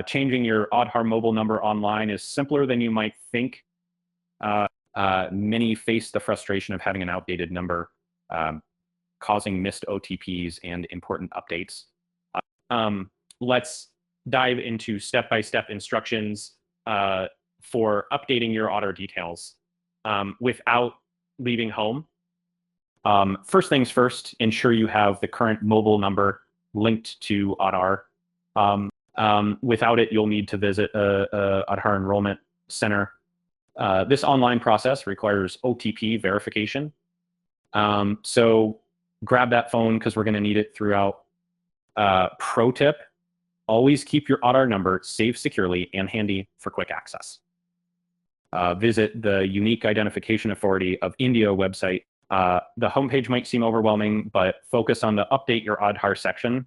Changing your Aadhaar mobile number online is simpler than you might think. Many face the frustration of having an outdated number, causing missed OTPs and important updates. Let's dive into step-by-step instructions for updating your Aadhaar details without leaving home. First things first, ensure you have the current mobile number linked to Aadhaar. Without it, you'll need to visit a Aadhaar enrollment center. This online process requires OTP verification. So grab that phone because we're going to need it throughout. Pro tip, always keep your Aadhaar number saved securely and handy for quick access. Visit the Unique Identification Authority of India website. The homepage might seem overwhelming, but focus on the Update Your Aadhaar section.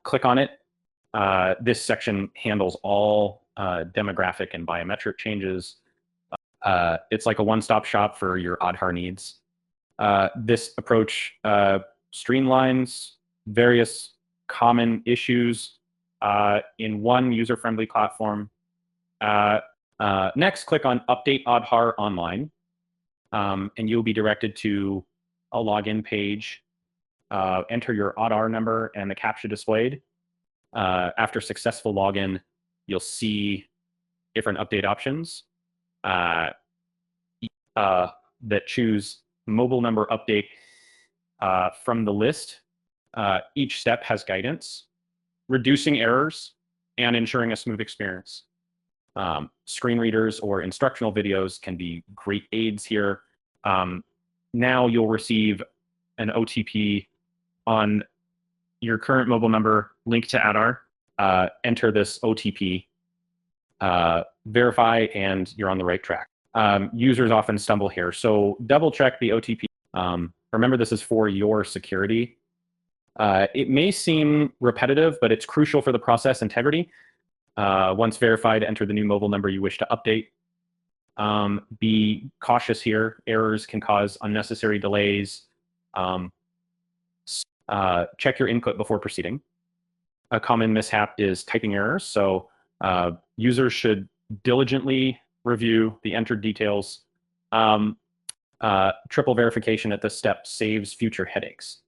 Click on it. This section handles all demographic and biometric changes. It's like a one-stop shop for your Aadhaar needs. This approach streamlines various common issues in one user-friendly platform. Next, click on Update Aadhaar Online, and you'll be directed to a login page. Enter your Aadhaar number and the CAPTCHA displayed. After successful login, you'll see different update options that choose mobile number update from the list. Each step has guidance, reducing errors, and ensuring a smooth experience. Screen readers or instructional videos can be great aids here. Now you'll receive an OTP on your current mobile number linked to Aadhaar. Enter this OTP, verify, and you're on the right track. Users often stumble here, so double check the OTP. Remember, this is for your security. It may seem repetitive, but it's crucial for the process integrity. Once verified, enter the new mobile number you wish to update. Be cautious here. Errors can cause unnecessary delays. Check your input before proceeding. A common mishap is typing errors, so users should diligently review the entered details. Triple verification at this step saves future headaches.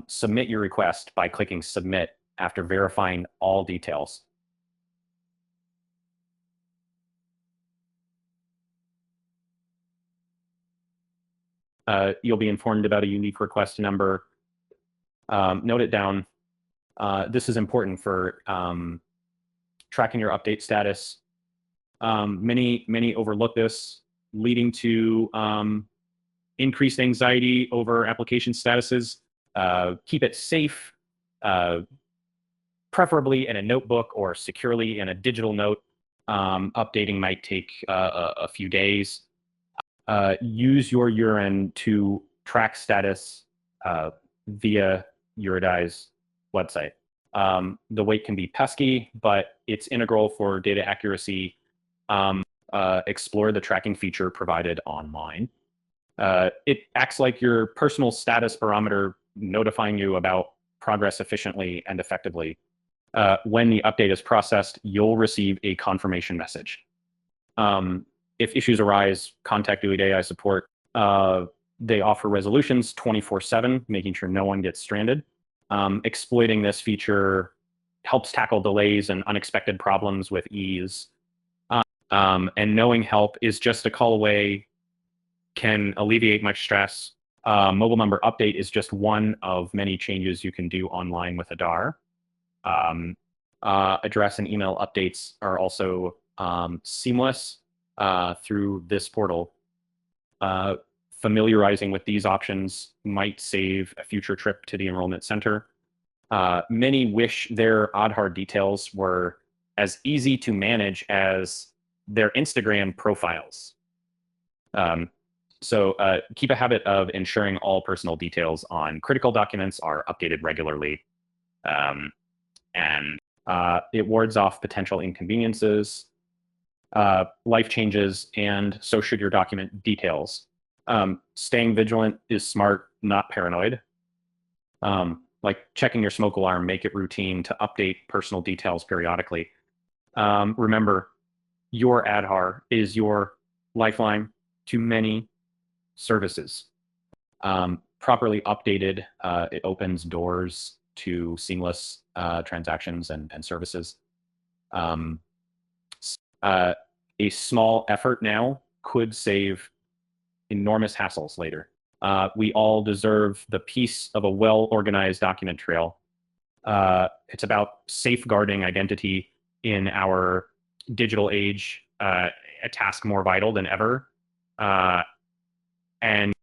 Submit your request by clicking Submit after verifying all details. You'll be informed about a unique request number. Note it down. This is important for tracking your update status. Many overlook this, leading to increased anxiety over application statuses. Keep it safe, preferably in a notebook or securely in a digital note. Updating might take a few days. Use your URN to track status via Eurodai's website. The wait can be pesky, but it's integral for data accuracy. Explore the tracking feature provided online. It acts like your personal status barometer, notifying you about progress efficiently and effectively. When the update is processed, you'll receive a confirmation message. If issues arise, contact UEDAI support. They offer resolutions 24/7, making sure no one gets stranded. Exploiting this feature helps tackle delays and unexpected problems with ease. And knowing help is just a call away, can alleviate much stress. Mobile number update is just one of many changes you can do online with Aadhaar. Address and email updates are also seamless through this portal. Familiarizing with these options might save a future trip to the enrollment center. Many wish their Aadhaar details were as easy to manage as their Instagram profiles. So keep a habit of ensuring all personal details on critical documents are updated regularly. And it wards off potential inconveniences, life changes, and so should your document details. Staying vigilant is smart, not paranoid. like checking your smoke alarm, make it routine to update personal details periodically. Remember, your Aadhaar is your lifeline to many services. Properly updated, it opens doors to seamless transactions and services. A small effort now could save enormous hassles later. We all deserve the peace of a well-organized document trail. It's about safeguarding identity in our digital age, a task more vital than ever. And